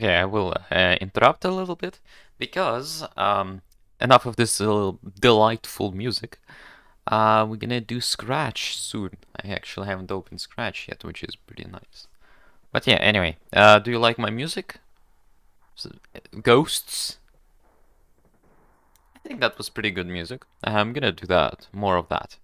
Okay, I will interrupt a little bit because enough of this delightful music. We're gonna do Scratch soon. I actually haven't opened Scratch yet, which is pretty nice. But yeah, anyway, do you like my music? Ghosts? I think that was pretty good music. I'm gonna do that, more of that.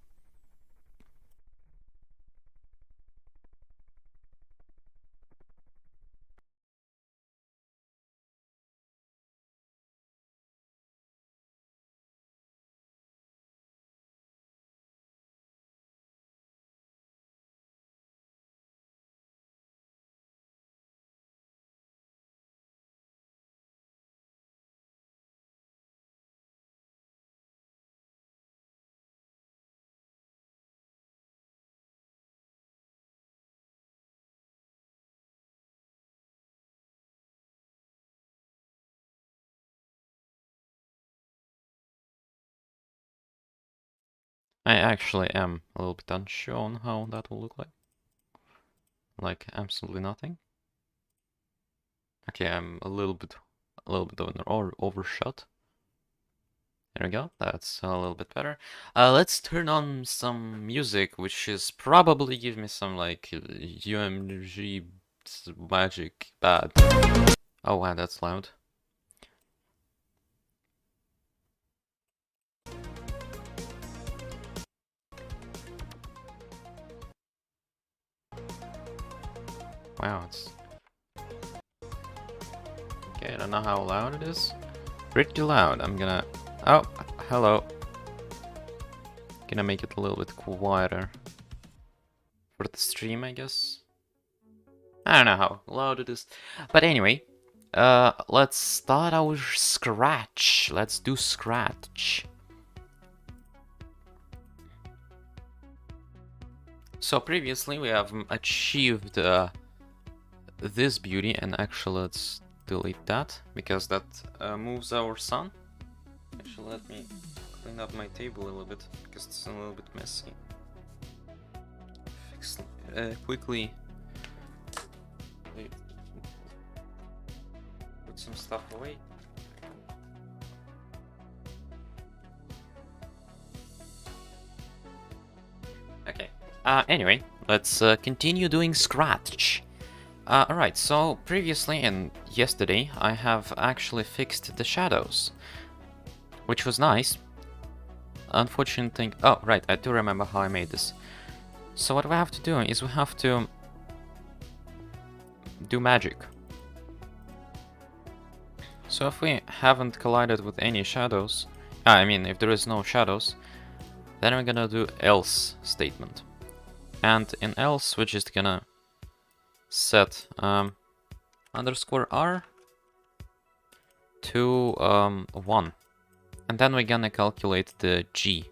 I actually am a little bit unsure on how that will look like. Like absolutely nothing. Okay, I'm a little bit overshot. There we go, that's a little bit better. Let's turn on some music, which is probably give me some like UMG magic bad. Oh wow, that's loud. Wow, it's... Okay, I don't know how loud it is. Pretty loud. I'm gonna... Oh, hello. Gonna make it a little bit quieter. For the stream, I guess. I don't know how loud it is. But anyway, let's start our Scratch. Let's do Scratch. So previously we have achieved this beauty, and actually let's delete that, because that moves our sun. Actually, let me clean up my table a little bit, because it's a little bit messy. Fix, quickly put some stuff away. Okay, anyway, let's continue doing Scratch. Alright, so previously and yesterday I have actually fixed the shadows, which was nice. Unfortunate thing... Oh, right, I do remember how I made this. So what we have to do is we have to do magic. So if we haven't collided with any shadows, I mean if there is no shadows, then we're gonna do else statement. And in else we're just gonna set underscore r to 1, and then we're gonna calculate the g.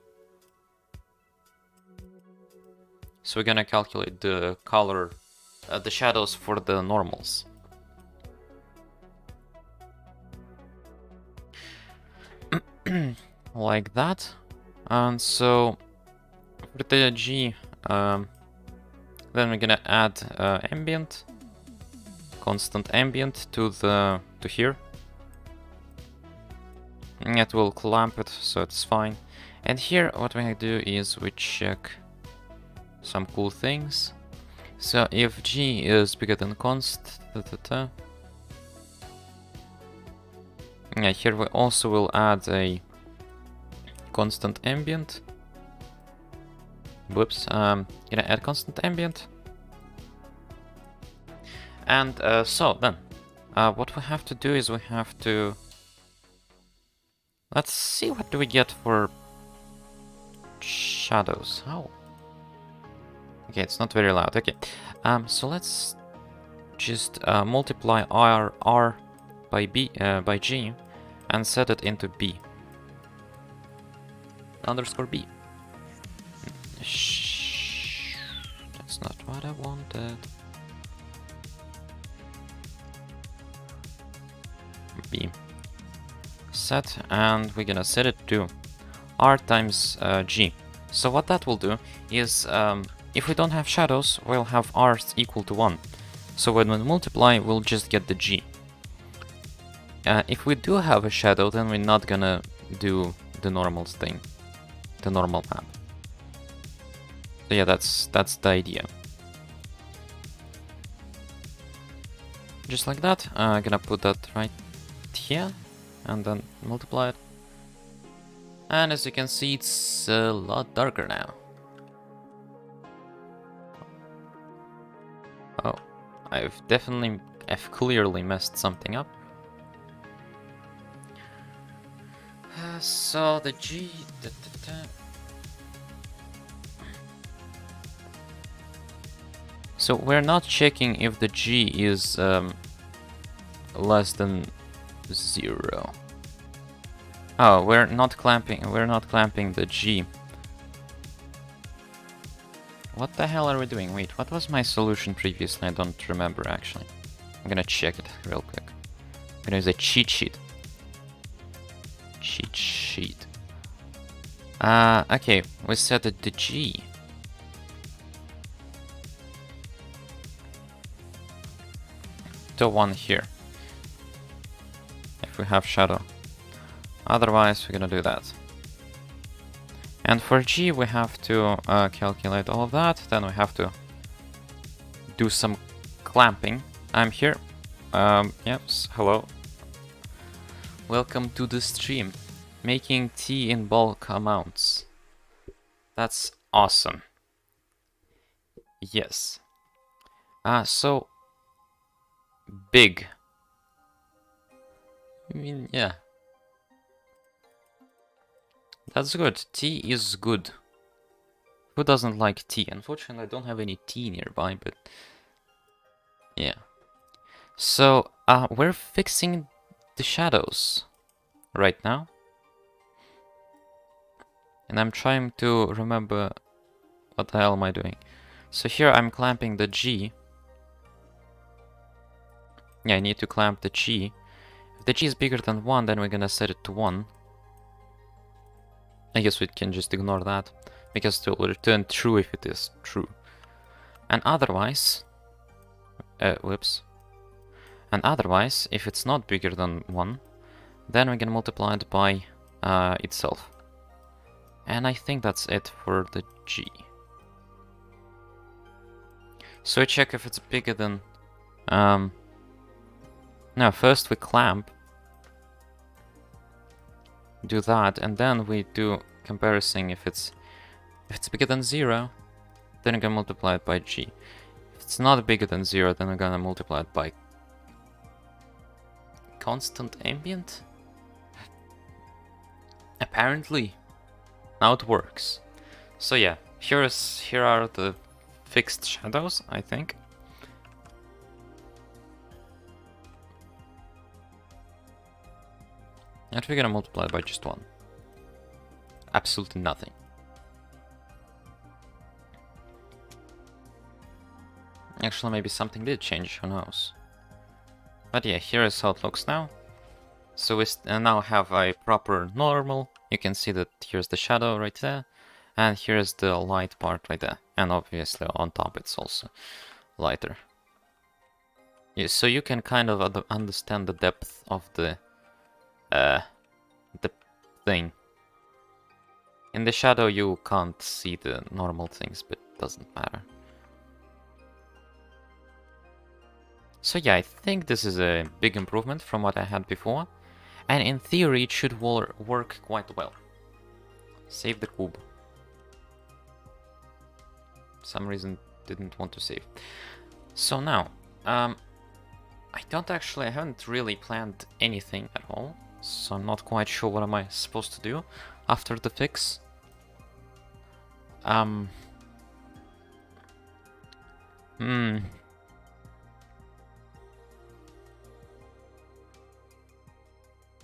So we're gonna calculate the color, the shadows for the normals. Like that. And so for the g, then we're gonna add ambient, constant ambient to here. It will clamp it, so it's fine. And here, what we do is we check some cool things. So if g is bigger than const, yeah, here we also will add a constant ambient. Whoops, gonna add constant ambient. And so then, what we have to do is we have to... Let's see what do we get for shadows. How? Okay, it's not very loud. Okay, so let's just multiply r by by g and set it into b underscore b. Shh, that's not what I wanted. B set, and we're gonna set it to r times g. So what that will do is, if we don't have shadows, we'll have r equal to 1. So when we multiply, we'll just get the g. if we do have a shadow, then we're not gonna do the normal thing, the normal map. So yeah, that's the idea. Just like that. I'm gonna put that right here, and then multiply it. And as you can see, it's a lot darker now. Oh, I've clearly messed something up. So the G... So we're not checking if the G is less than 0. Oh, we're not clamping the G. What the hell are we doing? Wait, what was my solution previously? I don't remember actually. I'm gonna check it real quick. I'm gonna use a cheat sheet. Cheat sheet. Okay, we set the G. To 1 here. If we have shadow. Otherwise, we're gonna do that. And for G, we have to calculate all of that. Then we have to do some clamping. I'm here. Yes, hello. Welcome to the stream. Making tea in bulk amounts. That's awesome. Yes. So big. I mean, yeah. That's good. Tea is good. Who doesn't like tea? Unfortunately, I don't have any tea nearby, but yeah. So, we're fixing the shadows right now. And I'm trying to remember what the hell am I doing. So here I'm clamping the G. Yeah, I need to clamp the G. If the G is bigger than 1, then we're gonna set it to 1. I guess we can just ignore that, because it will return true if it is true. And otherwise... whoops. And otherwise, if it's not bigger than 1, then we can multiply it by itself. And I think that's it for the G. So we check if it's bigger than... No, first we clamp. Do that, and then we do comparison if it's bigger than 0, then we're gonna multiply it by G. If it's not bigger than 0, then we're gonna multiply it by constant ambient? Apparently. Now it works. So yeah, here are the fixed shadows, I think. And we're gonna multiply it by just 1. Absolutely nothing. Actually, maybe something did change, who knows. But yeah, here is how it looks now. So we now have a proper normal. You can see that here's the shadow right there. And here's the light part right there. And obviously on top it's also lighter. Yeah, so you can kind of understand the depth of the thing. In the shadow you can't see the normal things, but it doesn't matter. So yeah, I think this is a big improvement from what I had before. And in theory it should work quite well. Save the cube. Some reason didn't want to save. So now, I haven't really planned anything at all. So I'm not quite sure what am I supposed to do after the fix.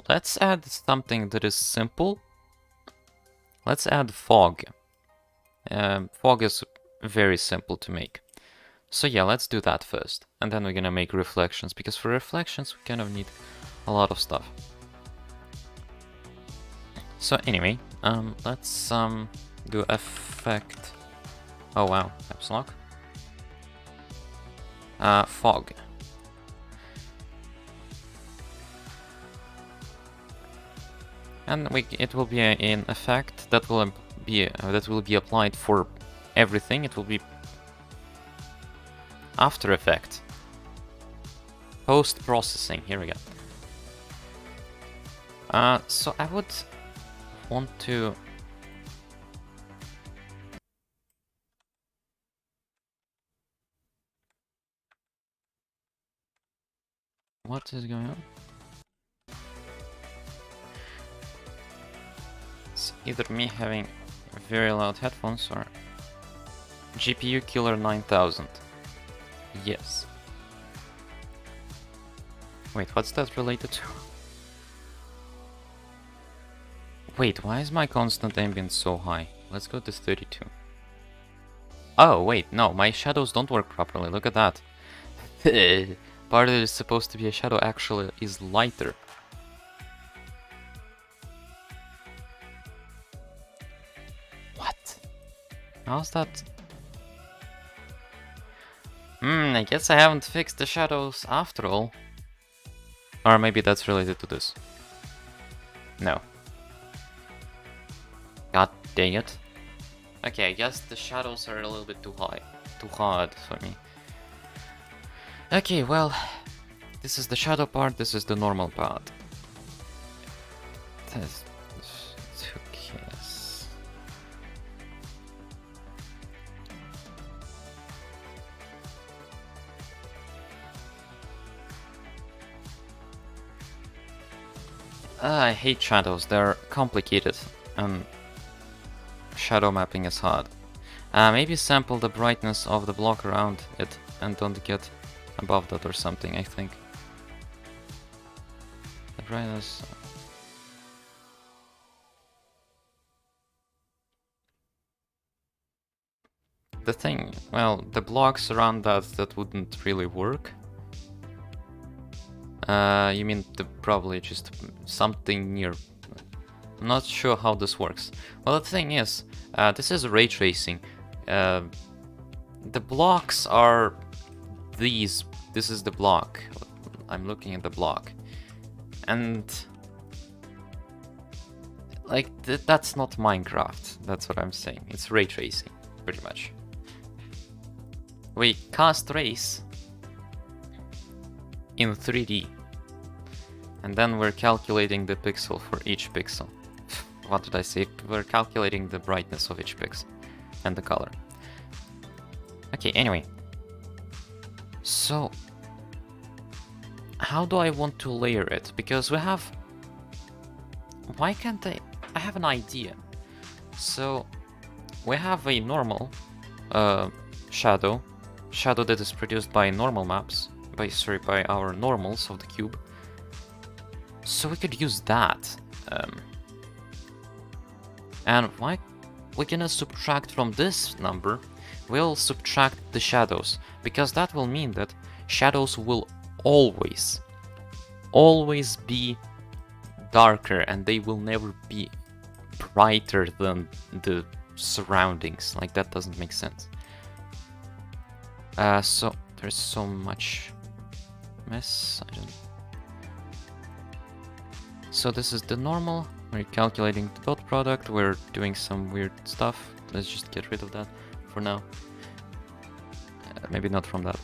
Let's add something that is simple. Let's add fog. Fog is very simple to make. So yeah, let's do that first. And then we're gonna make reflections, because for reflections we kind of need a lot of stuff. So anyway, let's do effect. Oh wow, caps lock. Fog. And it will be an effect that will be applied for everything. It will be After Effect. Post-processing, here we go. So I would want to... What is going on? It's either me having very loud headphones or GPU Killer 9000. Yes. Wait, what's that related to? Wait, why is my constant ambient so high? Let's go to 32. Oh, wait, no, my shadows don't work properly, look at that. Part that is supposed to be a shadow actually is lighter. What? How's that? I guess I haven't fixed the shadows after all. Or maybe that's related to this. No. God dang it. Okay, I guess the shadows are a little bit too high. Too hard for me. Okay, well, this is the shadow part, this is the normal part. Who cares? I hate shadows, they're complicated and shadow mapping is hard. Maybe sample the brightness of the block around it and don't get above that or something, I think. The brightness... The thing, well, the blocks around that wouldn't really work. You mean probably just something near... I'm not sure how this works. Well, the thing is, this is ray tracing. The blocks are these. This is the block. I'm looking at the block. And... like, that's not Minecraft. That's what I'm saying. It's ray tracing, pretty much. We cast rays in 3D. And then we're calculating the pixel for each pixel. What did I say? We're calculating the brightness of each pixel and the color. Okay, anyway. So, how do I want to layer it? Because we have... Why can't I have an idea. So, we have a normal shadow that is produced by normal maps, by our normals of the cube. So we could use that. And why we're gonna subtract from this number, we'll subtract the shadows, because that will mean that shadows will always be darker and they will never be brighter than the surroundings. Like, that doesn't make sense. So there's so much mess. I don't... So this is the normal. We're calculating the dot product. We're doing some weird stuff. Let's just get rid of that for now. Maybe not from that.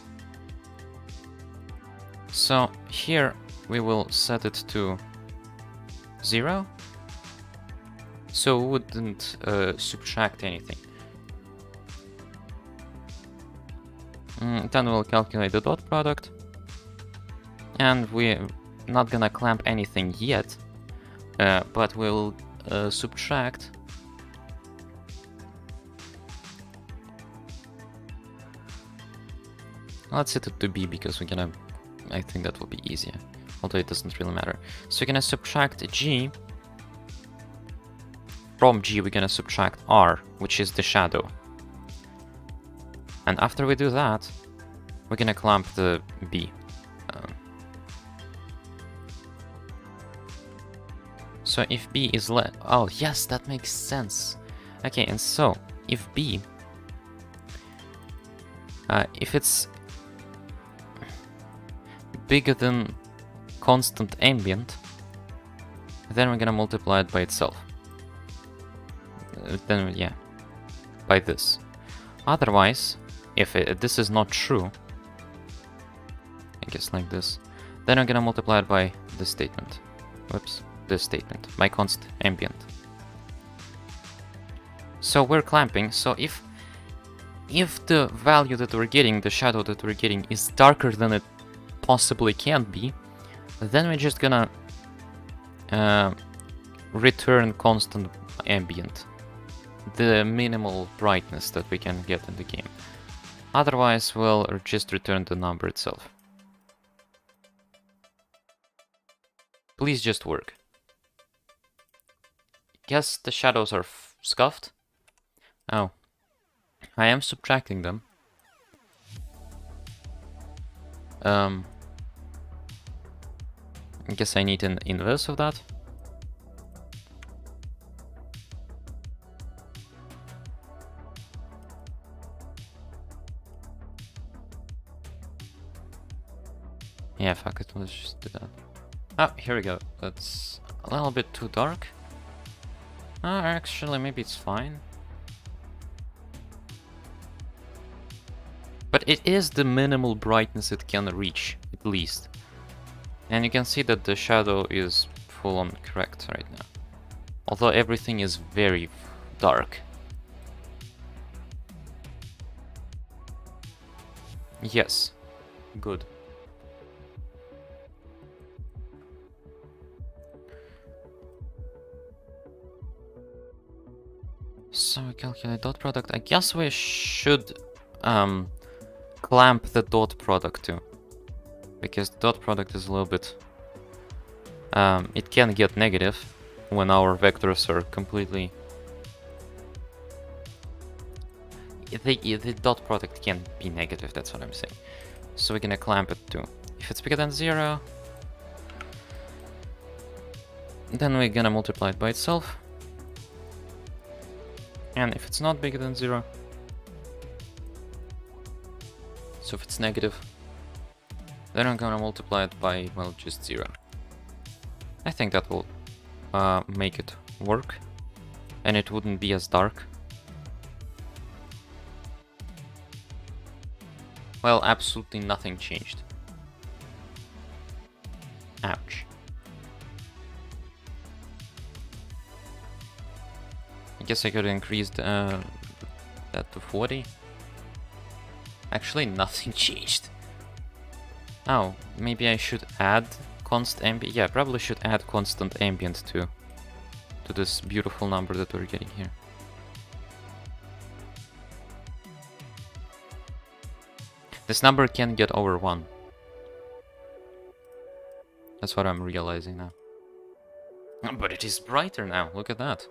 So here we will set it to 0. So we wouldn't subtract anything. Then we'll calculate the dot product. And we're not gonna clamp anything yet. But we'll subtract. Let's set it to B because we're gonna... I think that will be easier. Although it doesn't really matter. So we're gonna subtract G. From G we're gonna subtract R, which is the shadow. And after we do that, we're gonna clamp the B. So if B is oh yes, that makes sense. Okay, and so if B, if it's bigger than constant ambient, Then we're gonna multiply it by itself. Then, yeah, by this. Otherwise, if this is not true, I guess like this, then I'm gonna multiply it by this statement. Whoops, this statement, my const ambient. So we're clamping, so if the value that we're getting, the shadow that we're getting, is darker than it possibly can be, then we're just gonna return constant ambient, the minimal brightness that we can get in the game. Otherwise, we'll just return the number itself. Please just work. Guess the shadows are scuffed? Oh. I am subtracting them. I guess I need an inverse of that. Yeah, fuck it, let's just do that. Ah, here we go. That's a little bit too dark. Actually, maybe it's fine. But it is the minimal brightness it can reach, at least. And you can see that the shadow is full on correct right now. Although everything is very dark. Yes. Good. So we calculate dot product. I guess we should clamp the dot product too, because the dot product is a little bit it can get negative when our vectors are completely the dot product can be negative, that's what I'm saying. So we're gonna clamp it too. If it's bigger than 0, then we're gonna multiply it by itself. And if it's not bigger than 0, so if it's negative, then I'm gonna multiply it by, well, just 0. I think that will make it work, and it wouldn't be as dark. Well, absolutely nothing changed. Ouch. I guess I could increase that to 40. Actually, nothing changed. Oh, maybe I should add constant ambient. Yeah, probably should add constant ambient to this beautiful number that we're getting here. This number can get over 1. That's what I'm realizing now. But it is brighter now, look at that.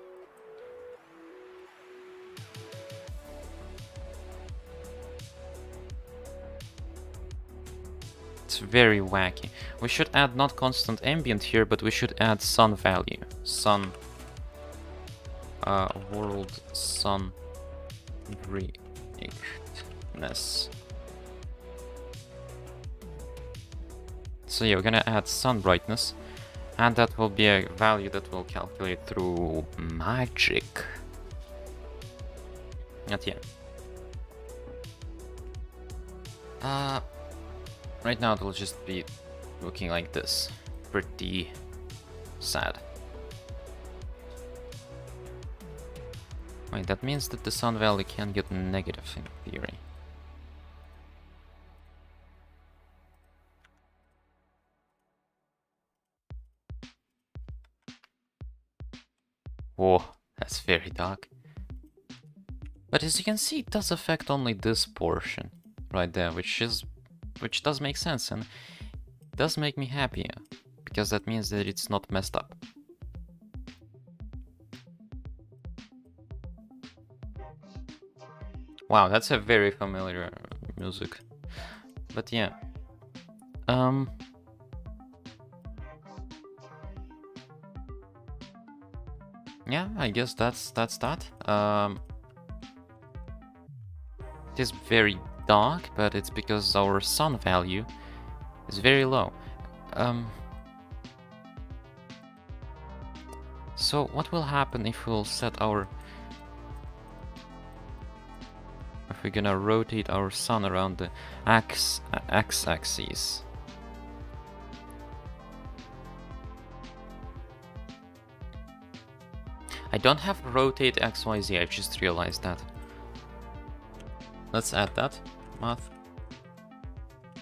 It's very wacky. We should add not constant ambient here, but we should add sun value. Sun. World sun brightness. So yeah, we're gonna add sun brightness, and that will be a value that we'll calculate through magic. Not yet. Right now it will just be looking like this. Pretty sad. Wait, that means that the sun value can get negative in theory. Whoa, that's very dark. But as you can see, it does affect only this portion right there, which does make sense and does make me happy, because that means that it's not messed up. Wow, that's a very familiar music. But yeah. Yeah, I guess that's that. It is very dark, but it's because our sun value is very low. So what will happen if we'll set our... if we're gonna rotate our sun around the x-axis? I don't have rotate XYZ, I've just realized that. Let's add that. Math.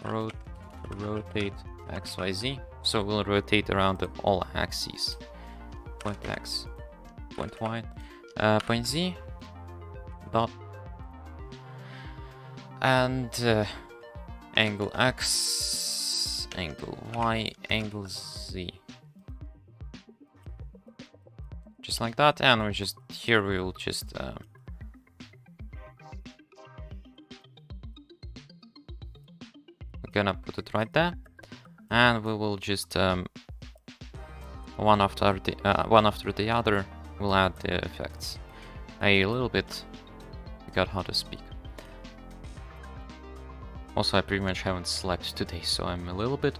Rotate XYZ. So we'll rotate around the all axes. Point X, point Y, point Z, dot, and angle X, angle Y, angle Z. Just like that, and we just, here we will just we're gonna put it right there, and we will just one after the other we'll add the effects. A little bit forgot how to speak. Also, I pretty much haven't slept today, so I'm a little bit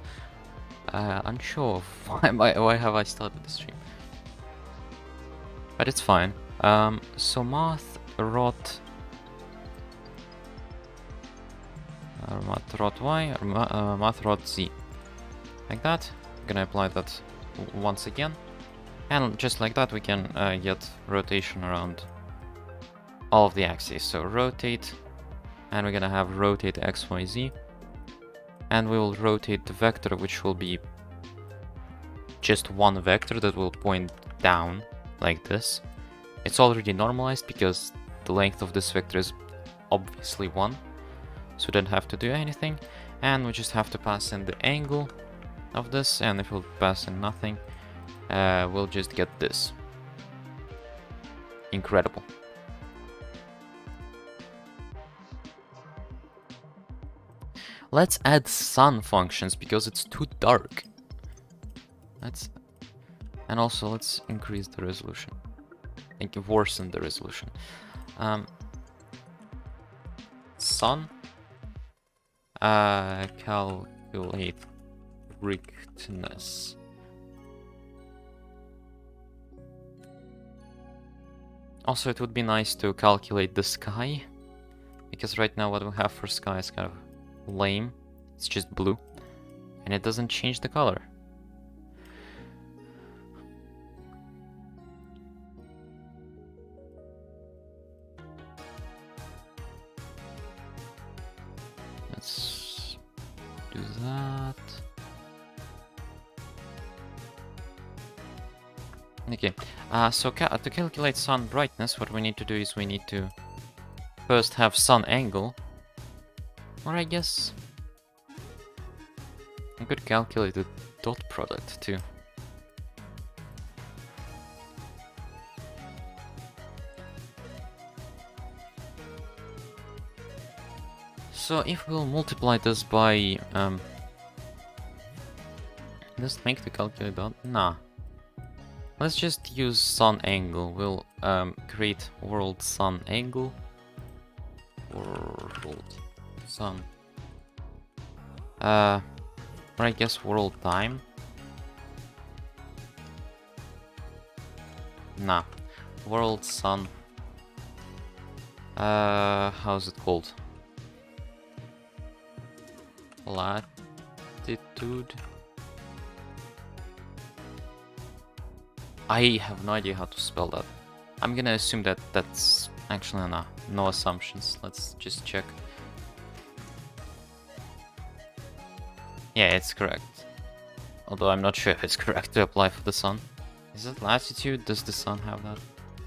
unsure of why have I started the stream. But it's fine. So math rot Y or math rot Z. Like that. I'm gonna apply that once again. And just like that we can get rotation around all of the axes. So rotate, and we're gonna have rotate XYZ. And we will rotate the vector, which will be just one vector that will point down like this. It's already normalized because the length of this vector is obviously 1, so we don't have to do anything, and we just have to pass in the angle of this, and if we'll pass in nothing, we'll just get this. Incredible. Let's add sun functions because it's too dark. And also let's increase the resolution. I think worsen the resolution. Sun. Calculate brightness. Also, it would be nice to calculate the sky, because right now what we have for sky is kind of lame. It's just blue, and it doesn't change the color. Let's do that. Okay, so to calculate sun brightness, what we need to do is we need to first have sun angle, or I guess I could calculate the dot product too. So if we'll multiply this by does it make the calculate dot? Nah. Let's just use sun angle. We'll create world sun angle. World sun. Or I guess world time. Nah. World sun. How's it called? Latitude. I have no idea how to spell that. I'm gonna assume that that's actually no assumptions. Let's just check. Yeah, it's correct. Although I'm not sure if it's correct to apply for the sun. Is it latitude? Does the sun have that?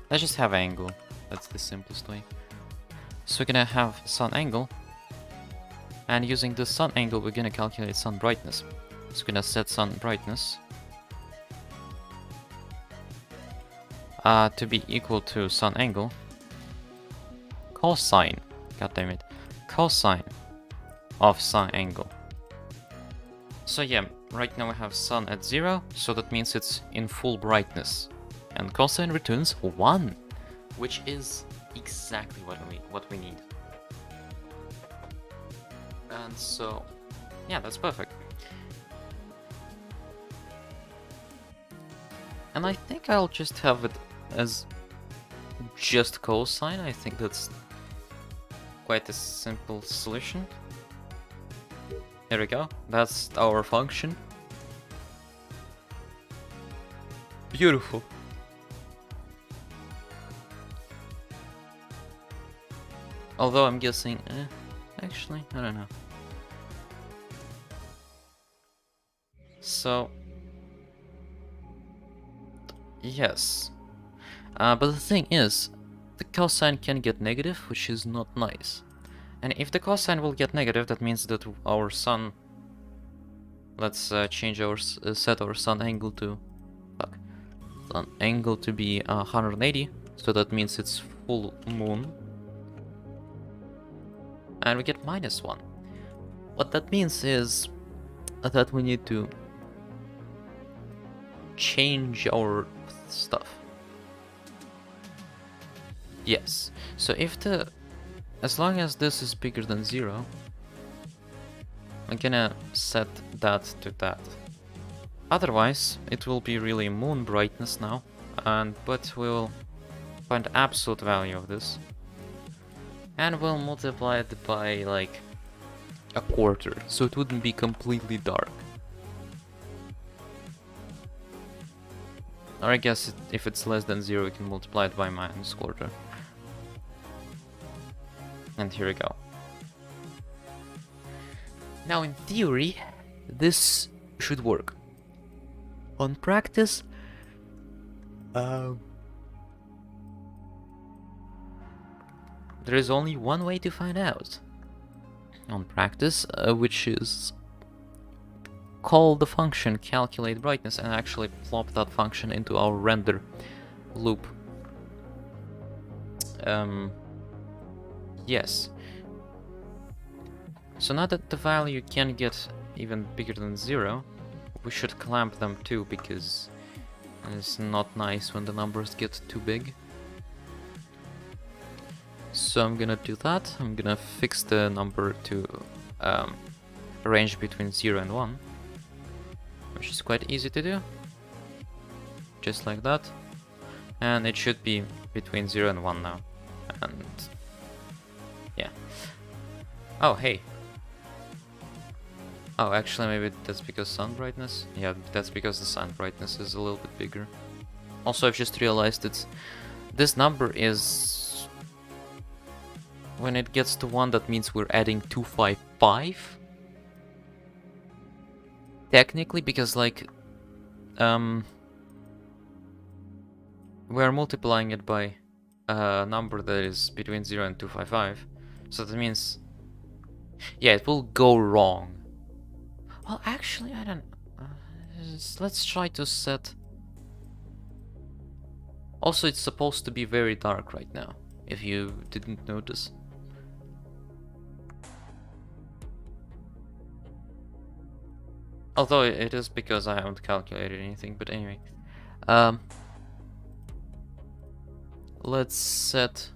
Let's just have angle. That's the simplest way. So we're gonna have sun angle. And using the sun angle, we're gonna calculate sun brightness. So we're gonna set sun brightness to be equal to sun angle cosine, goddammit, cosine of sun angle. So yeah, right now we have sun at 0, so that means it's in full brightness, and cosine returns 1, which is exactly what we need. And so yeah, that's perfect. And I think I'll just have it as just cosine. I think that's quite a simple solution. Here we go. That's our function. Beautiful. Although I'm guessing, actually, I don't know. So, yes. But the thing is, the cosine can get negative, which is not nice. And if the cosine will get negative, that means that our sun... Let's change our set our sun angle to... Fuck. Sun angle to be 180, so that means it's full moon. And we get -1. What that means is that we need to change our stuff. Yes, so if as long as this is bigger than 0, I'm gonna set that to that. Otherwise, it will be really moon brightness now, but we'll find absolute value of this. And we'll multiply it by like a quarter, so it wouldn't be completely dark. Or I guess if it's less than 0, we can multiply it by -1/4. And here we go. Now in theory, this should work. On practice, there is only one way to find out. On practice, which is call the function calculate brightness and actually plop that function into our render loop. Yes. So now that the value can get even bigger than 0, we should clamp them too, because it's not nice when the numbers get too big. So I'm gonna do that. I'm gonna fix the number to range between 0 and 1, which is quite easy to do. Just like that. And it should be between 0 and 1 now. And yeah. Oh, hey. Oh, actually, maybe that's because sun brightness? Yeah, that's because the sun brightness is a little bit bigger. Also, I've just realized that this number is... When it gets to 1, that means we're adding 255. Technically, because like... we're multiplying it by a number that is between 0 and 255. So that means... Yeah, it will go wrong. Well, actually, I don't... let's try to set... Also, it's supposed to be very dark right now, if you didn't notice. Although it is because I haven't calculated anything, but anyway. Let's set...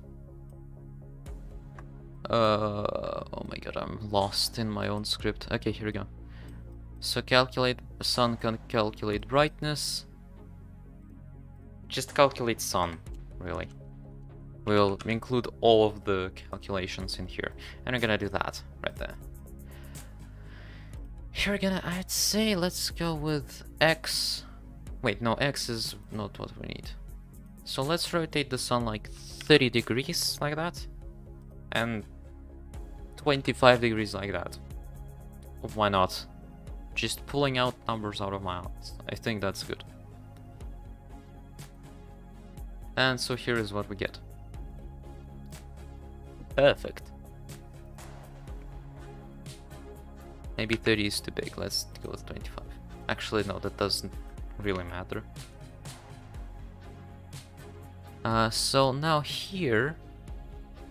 oh my god, I'm lost in my own script. Okay, here we go. So sun can calculate brightness. Just calculate sun, really. We'll include all of the calculations in here. And we're gonna do that right there. Here we're gonna, I'd say, let's go with X. Wait, no, X is not what we need. So let's rotate the sun like 30 degrees, like that. And 25 degrees like that. Why not? Just pulling out numbers out of my mouth. I think that's good. And so here is what we get. Perfect. Maybe 30 is too big. Let's go with 25. Actually, no, that doesn't really matter. So now here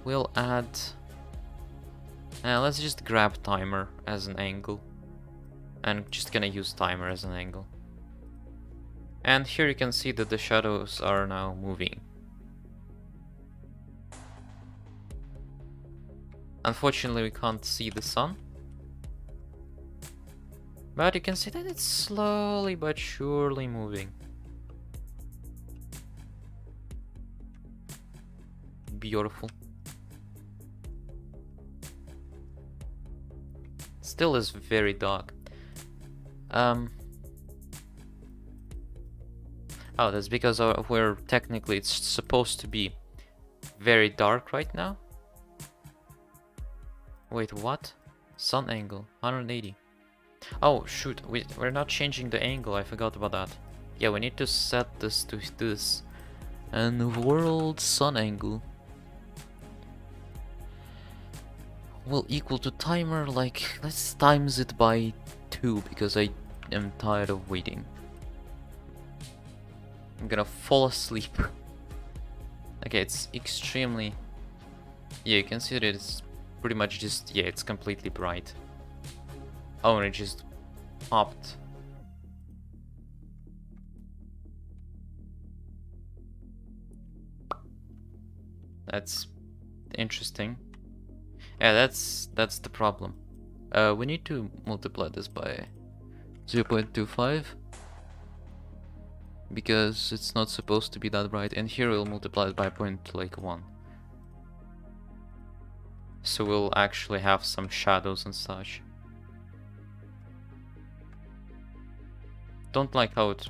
we'll add... let's just grab timer as an angle. And just gonna use timer as an angle. And here you can see that the shadows are now moving. Unfortunately, we can't see the sun. But you can see that it's slowly but surely moving. beautiful. Still is very dark. Oh, that's because we're technically, it's supposed to be very dark right now. Wait, what? Sun angle, 180. Oh, shoot, we're not changing the angle, I forgot about that. Yeah, we need to set this to this. And world sun angle will equal to timer, like, let's times it by 2, because I am tired of waiting. I'm gonna fall asleep. Okay, it's extremely... Yeah, you can see that it's pretty much just... Yeah, it's completely bright. Oh, and it just popped. That's interesting. Yeah, that's the problem. We need to multiply this by 0.25 because it's not supposed to be that bright, and here we'll multiply it by 0.1. So we'll actually have some shadows and such. Don't like how it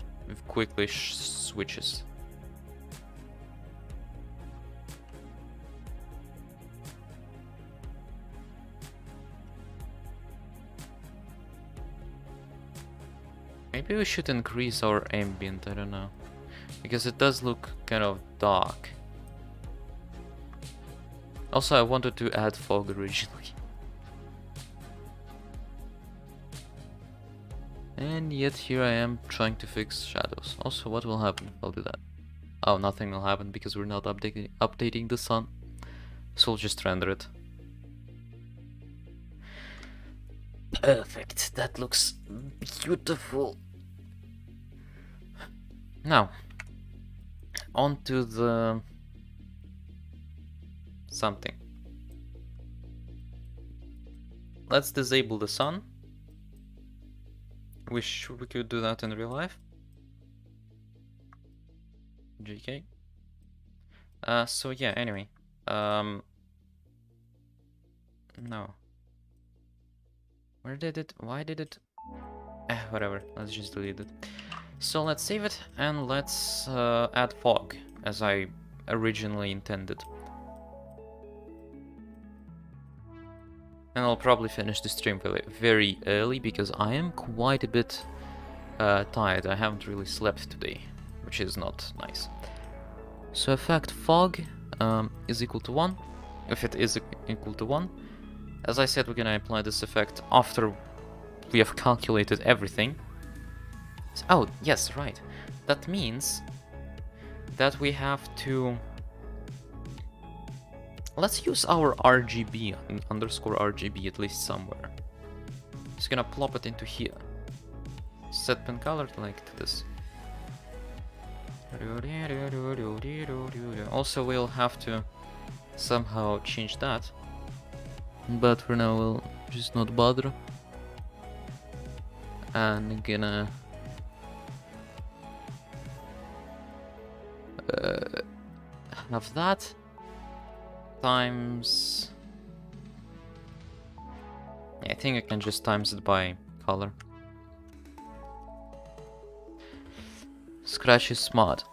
quickly switches. Maybe we should increase our ambient, I don't know. Because it does look kind of dark. Also, I wanted to add fog originally. And yet here I am trying to fix shadows. Also, what will happen if I'll do that? Oh, nothing will happen because we're not updating the sun. So we'll just render it. Perfect, that looks beautiful. Now, on to the something. Let's disable the sun. Wish we could do that in real life. JK. So yeah, anyway. No. Where did it? Why did it? Whatever, let's just delete it. So let's save it and let's add fog as I originally intended. And I'll probably finish the stream very early because I am quite a bit tired. I haven't really slept today, which is not nice. So effect fog is equal to 1. If it is equal to 1, as I said, we're gonna apply this effect after we have calculated everything. Oh, yes, right. That means that we have to... Let's use our RGB, underscore RGB at least somewhere. Just gonna plop it into here. Set pen color like this. Also, we'll have to somehow change that. But for now, we'll just not bother. And gonna... have that times... Yeah, I think I can just times it by color. Scratch is smart.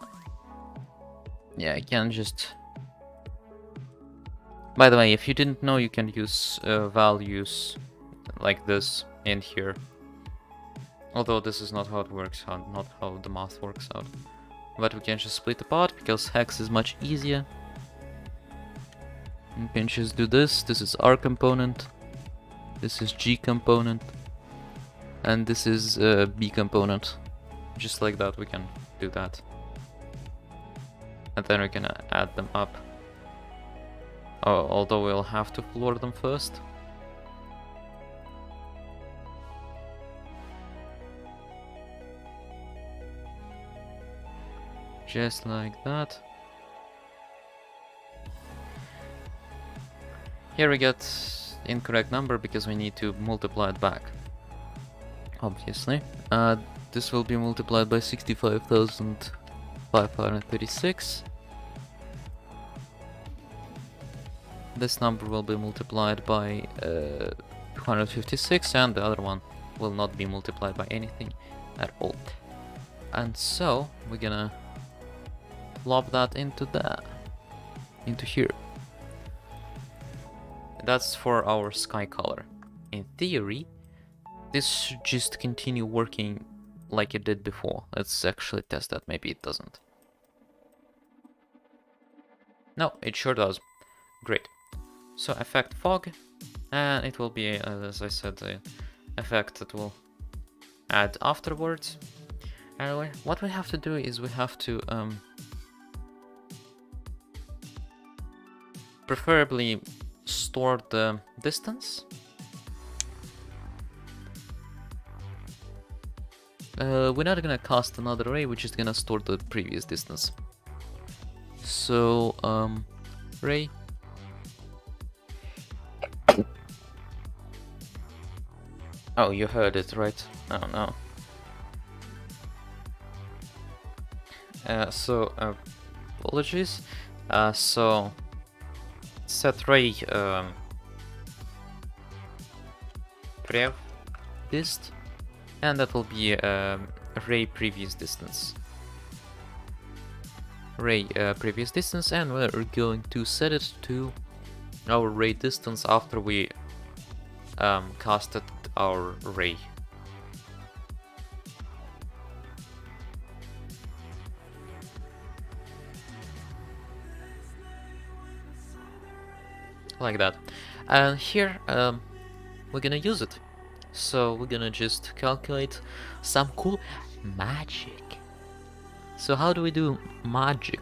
Yeah, I can just... By the way, if you didn't know, you can use values like this in here. Although this is not how it works out, not how the math works out. But we can just split apart because hex is much easier. You can just do this. This is R component. This is G component. And this is B component. Just like that we can do that. And then we can add them up. Oh, although we'll have to floor them first. Just like that. Here we get incorrect number because we need to multiply it back. Obviously. This will be multiplied by 65,536. this number will be multiplied by 256, and the other one will not be multiplied by anything at all. And so we're gonna plop that into here. That's for our sky color. In theory, this should just continue working like it did before. Let's actually test that. Maybe it doesn't. No, it sure does. Great. So effect fog, and it will be, as I said, the effect that will add afterwards. Anyway, what we have to do is we have to preferably store the distance. We're not gonna cast another ray, we're just gonna store the previous distance. So, ray. Oh, you heard it, right? Oh no. Apologies. So, set ray prev dist, and that will be ray previous distance. Ray previous distance, and we're going to set it to our ray distance after we casted our ray. Like that. And here we're gonna use it. So we're gonna just calculate some cool magic. So how do we do magic?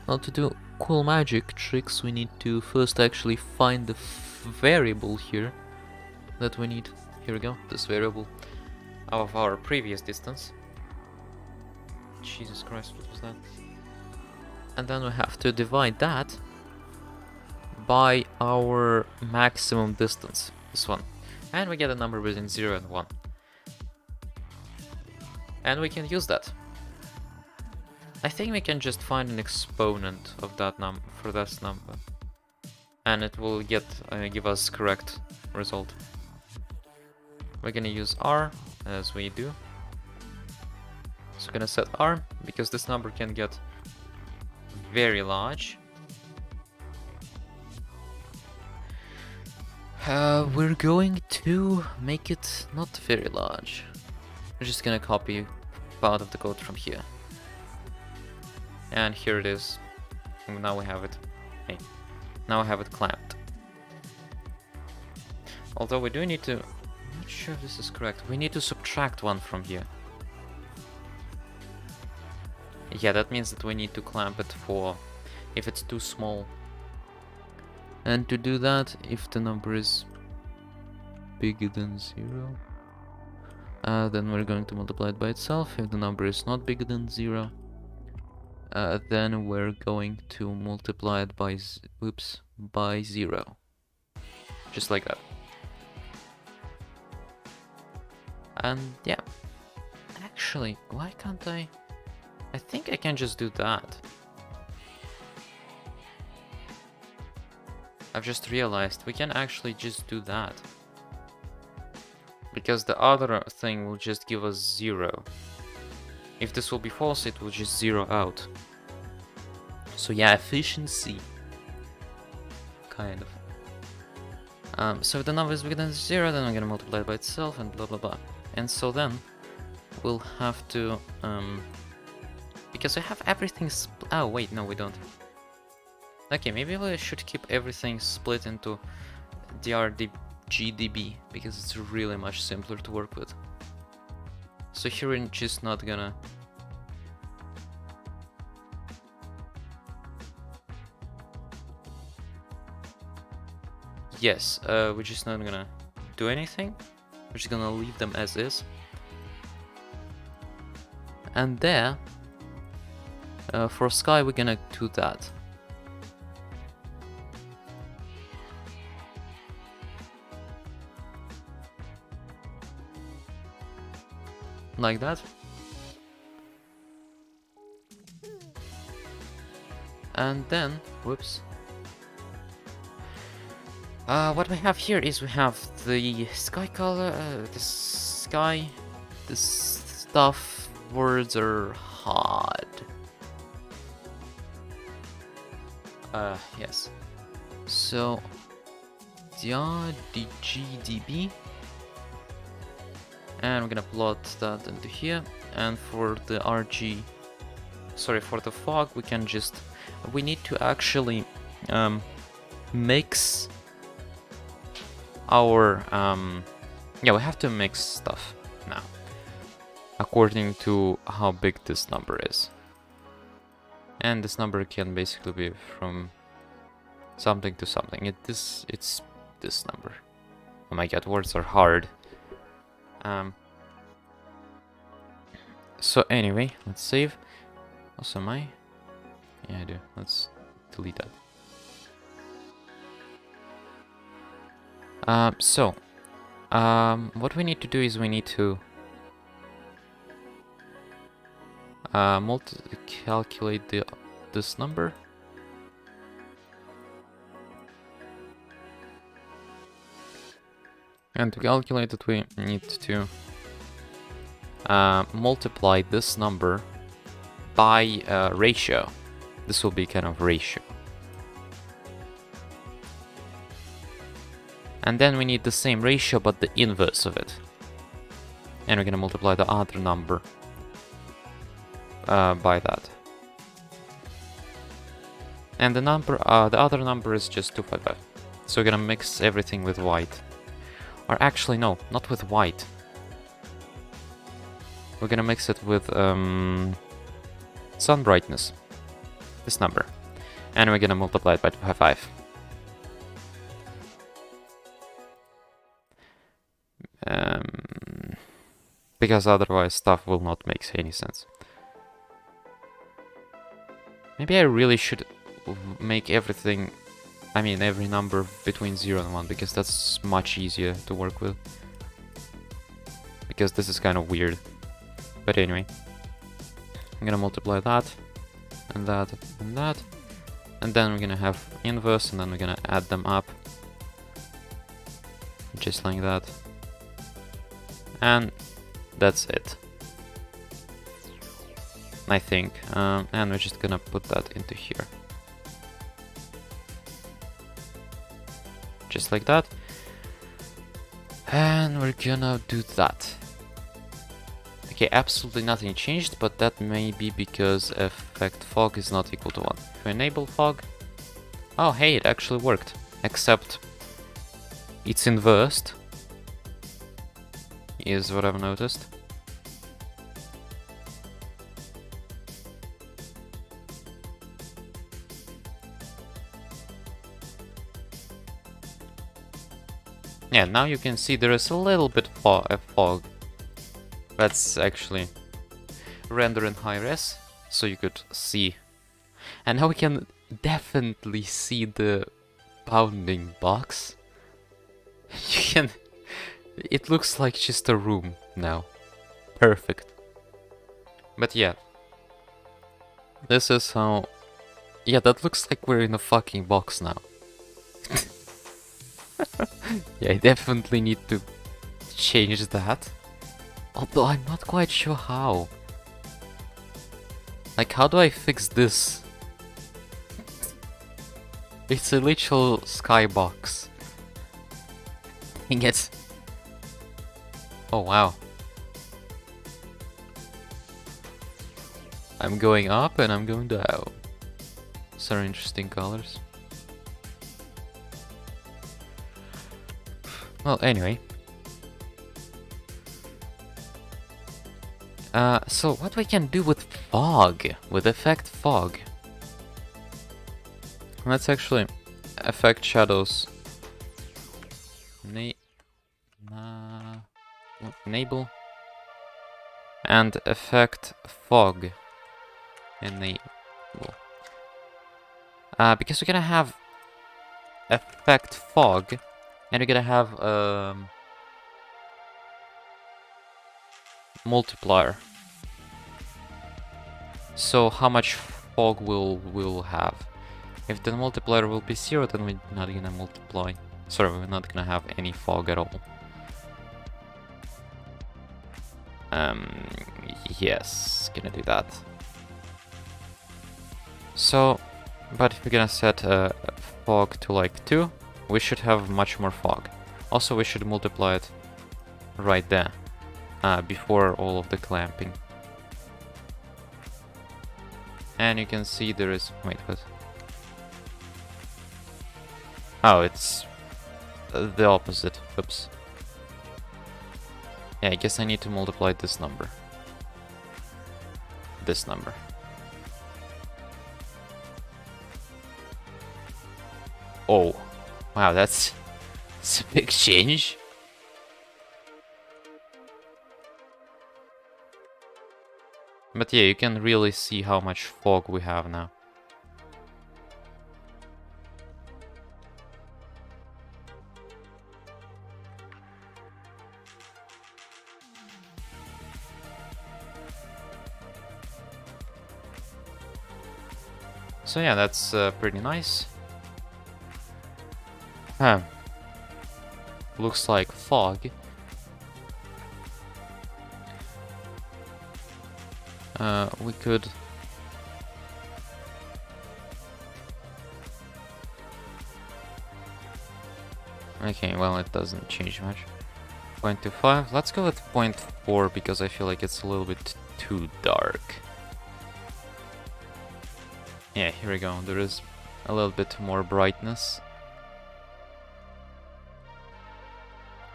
Well, to do cool magic tricks, we need to first actually find the variable here that we need. Here we go, this variable of our previous distance. Jesus Christ, what was that? And then we have to divide that by our maximum distance, this one. And we get a number between 0 and 1. And we can use that. I think we can just find an exponent of that number for this number, and it will give us correct result. We're gonna use r as we do. So we're gonna set r because this number can get very large. We're going to make it not very large. We're just gonna copy part of the code from here. And here it is. Now we have it. Hey, now I have it clamped. Although we do need to... I'm not sure if this is correct. We need to subtract 1 from here. Yeah, that means that we need to clamp it for if it's too small. And to do that, if the number is bigger than 0, then we're going to multiply it by itself. If the number is not bigger than 0, then we're going to multiply it by by 0. Just like that. And yeah. Actually, why can't I? I think I can just do that. I've just realized we can actually just do that. Because the other thing will just give us 0. If this will be false, it will just 0 out. So yeah, efficiency. Kind of. So if the number is bigger than 0, then I'm gonna multiply it by itself and blah blah blah. And so then we'll have to because we have everything oh wait, no we don't. Okay, maybe we should keep everything split into DRGDB because it's really much simpler to work with. So here we're just not gonna... Yes, we're just not gonna do anything. We're just gonna leave them as is. And there, for sky, we're gonna do that. Like that. And then, whoops. What we have here is we have the sky color, the sky, the stuff words are hard. Yes. So, DGDB, and we're gonna plot that into here. And for the RG, sorry, for the fog, we need to actually mix our yeah, we have to mix stuff now according to how big this number is. And this number can basically be from something to something. It's this number. Oh my god, words are hard. So anyway, let's save. Also am I? Yeah, I do. Let's delete that. What we need to do is we need to calculate this number. And to calculate it, we need to multiply this number by ratio. This will be kind of ratio. And then we need the same ratio, but the inverse of it. And we're gonna multiply the other number by that. And the other number is just 255. So we're gonna mix everything with white. Or actually, no, not with white. We're gonna mix it with sun brightness. This number. And we're gonna multiply it by 255. Because otherwise stuff will not make any sense. Maybe I really should make everything, I mean every number between 0 and 1, because that's much easier to work with. Because this is kind of weird. But anyway. I'm gonna multiply that, and that, and that. And then we're gonna have inverse, and then we're gonna add them up. Just like that. And that's it, I think. And we're just gonna put that into here. Just like that. And we're gonna do that. Okay, absolutely nothing changed, but that may be because effect fog is not equal to 1. If we enable fog... Oh, hey, it actually worked. Except it's inversed. Is what I've noticed. Yeah, now you can see there is a little bit of fog. That's actually render in high res, so you could see. And now we can definitely see the bounding box. You can... It looks like just a room now. Perfect. But yeah. This is how... Yeah, that looks like we're in a fucking box now. Yeah, I definitely need to change that. Although I'm not quite sure how. Like, how do I fix this? It's a literal skybox. Dang it. Oh wow. I'm going up and I'm going down. Those are interesting colors. Well, anyway. So what we can do with fog, with effect fog. Let's actually affect shadows. Enable. And effect fog. Enable. Because we're gonna have effect fog, and we're gonna have multiplier. So how much fog will have? If the multiplier will be 0, then we're not gonna multiply. Sorry, we're not gonna have any fog at all. Yes, gonna do that. So, but if we're gonna set fog to like 2, we should have much more fog. Also, we should multiply it right there, before all of the clamping. And you can see there is... wait, what? Oh, it's the opposite. Oops. Yeah, I guess I need to multiply this number. This number. Oh, wow, that's a big change. But yeah, you can really see how much fog we have now. So yeah, that's pretty nice. Huh. Looks like fog. We could... okay, well, it doesn't change much. 0.25. Let's go with 0.4 because I feel like it's a little bit too dark. Yeah, here we go. There is a little bit more brightness.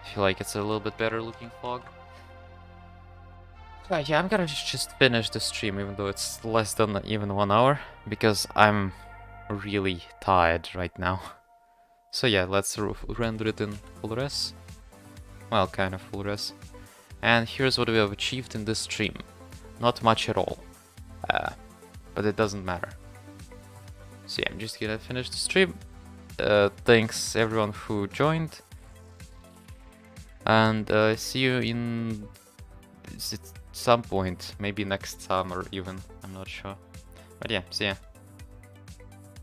I feel like it's a little bit better looking fog. Yeah, I'm gonna just finish the stream even though it's less than even 1 hour, because I'm really tired right now. So yeah, let's render it in full res. Well, kind of full res. And here's what we have achieved in this stream. Not much at all. But it doesn't matter. So yeah, I'm just gonna finish the stream. Thanks everyone who joined. And see you in some point, maybe next summer even, I'm not sure. But yeah, see ya.